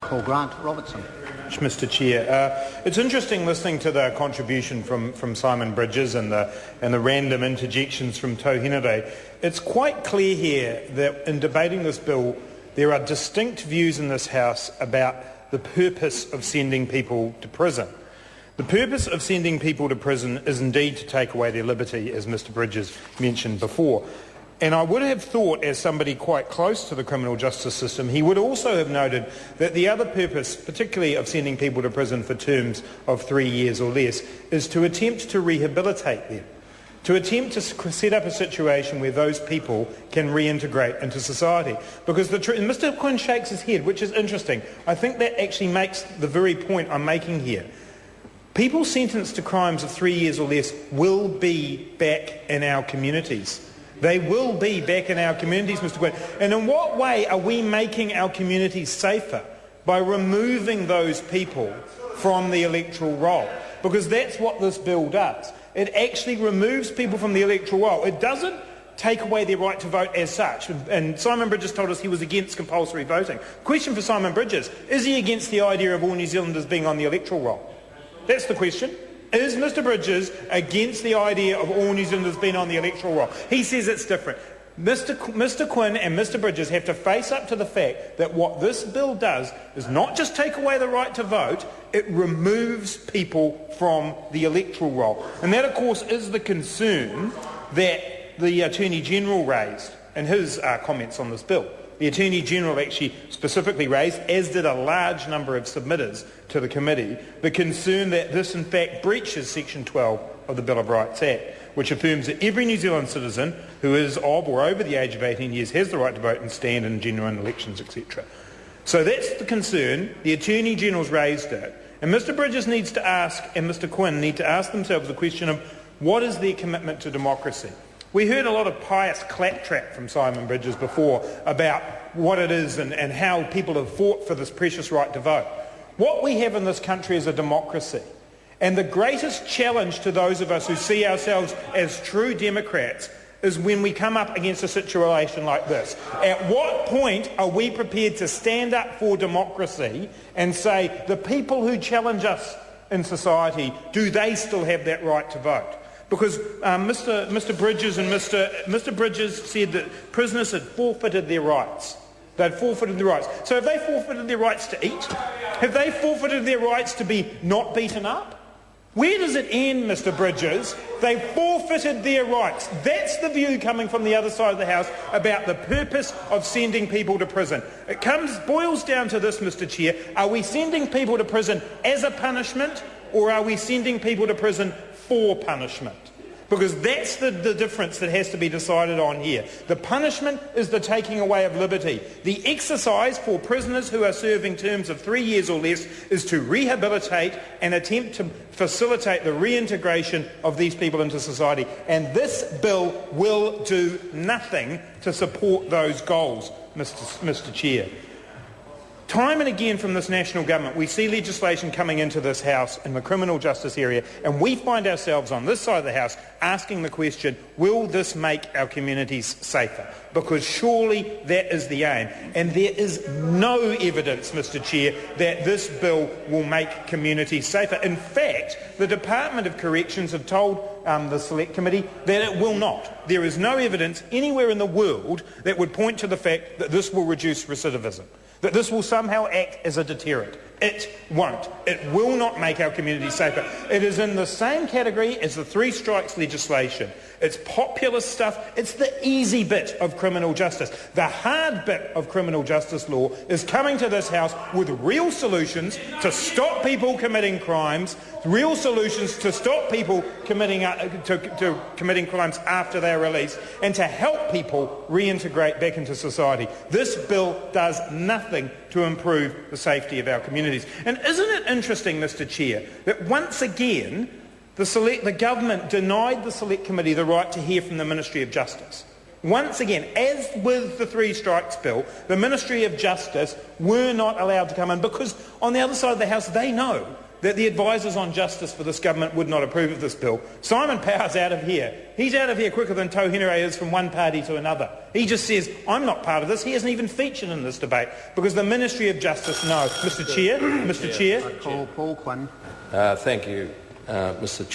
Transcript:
Grant Robertson. Mr. Chair, it's interesting listening to the contribution from Simon Bridges and the random interjections from Tohenare. It's quite clear here that in debating this bill, there are distinct views in this House about the purpose of sending people to prison. The purpose of sending people to prison is indeed to take away their liberty, as Mr. Bridges mentioned before. And I would have thought, as somebody quite close to the criminal justice system, he would also have noted that the other purpose, particularly of sending people to prison for terms of 3 years or less, is to attempt to rehabilitate them, to attempt to set up a situation where those people can reintegrate into society. Because and Mr. Quinn shakes his head, which is interesting. I think that actually makes the very point I'm making here. People sentenced to crimes of 3 years or less will be back in our communities. They will be back in our communities, Mr. Quinn. And in what way are we making our communities safer? By removing those people from the electoral roll. Because that's what this bill does. It actually removes people from the electoral roll. It doesn't take away their right to vote as such. And Simon Bridges told us he was against compulsory voting. Question for Simon Bridges, is he against the idea of all New Zealanders being on the electoral roll? That's the question. Is Mr. Bridges against the idea of all New Zealanders being on the electoral roll? He says it's different. Mr. Quinn and Mr. Bridges have to face up to the fact that what this bill does is not just take away the right to vote, it removes people from the electoral roll. And that, of course, is the concern that the Attorney-General raised in his comments on this bill. The Attorney-General actually specifically raised, as did a large number of submitters to the committee, the concern that this in fact breaches Section 12 of the Bill of Rights Act, which affirms that every New Zealand citizen who is of or over the age of 18 years has the right to vote and stand in genuine elections, etc. So that's the concern. The Attorney-General's raised it. And Mr. Bridges needs to ask, and Mr. Quinn need to ask themselves the question of what is their commitment to democracy? We heard a lot of pious claptrap from Simon Bridges before about what it is and how people have fought for this precious right to vote. What we have in this country is a democracy. And the greatest challenge to those of us who see ourselves as true democrats is when we come up against a situation like this. At what point are we prepared to stand up for democracy and say the people who challenge us in society, do they still have that right to vote? Because Mr. Bridges and Mr. Bridges said that prisoners had forfeited their rights. They'd forfeited their rights. So have they forfeited their rights to eat? Have they forfeited their rights to be not beaten up? Where does it end, Mr. Bridges? They forfeited their rights. That's the view coming from the other side of the House about the purpose of sending people to prison. It boils down to this, Mr. Chair. Are we sending people to prison as a punishment, or are we sending people to prison for punishment? Because that's the difference that has to be decided on here. The punishment is the taking away of liberty. The exercise for prisoners who are serving terms of 3 years or less is to rehabilitate and attempt to facilitate the reintegration of these people into society. And this bill will do nothing to support those goals, Mr. Chair. Time and again from this national government we see legislation coming into this House in the criminal justice area, and we find ourselves on this side of the House asking the question, will this make our communities safer? Because surely that is the aim. And there is no evidence, Mr. Chair, that this bill will make communities safer. In fact, the Department of Corrections have told the Select Committee that it will not. There is no evidence anywhere in the world that would point to the fact that this will reduce recidivism, that this will somehow act as a deterrent. It won't. It will not make our communities safer. It is in the same category as the three strikes legislation. It's populist stuff. It's the easy bit of criminal justice. The hard bit of criminal justice law is coming to this House with real solutions to stop people committing crimes, real solutions to stop people committing crimes after they are released, and to help people reintegrate back into society. This bill does nothing to improve the safety of our communities. And isn't it interesting, Mr. Chair, that once again the government denied the Select Committee the right to hear from the Ministry of Justice? Once again, as with the Three Strikes Bill, the Ministry of Justice were not allowed to come in because on the other side of the House they know that the advisers on justice for this government would not approve of this bill. Simon Power's out of here. He's out of here quicker than Tauhenere is from one party to another. He just says, I'm not part of this. He isn't even featured in this debate because the Ministry of Justice knows. Mr Chair. I call Paul Quinn. Thank you, Mr Chair.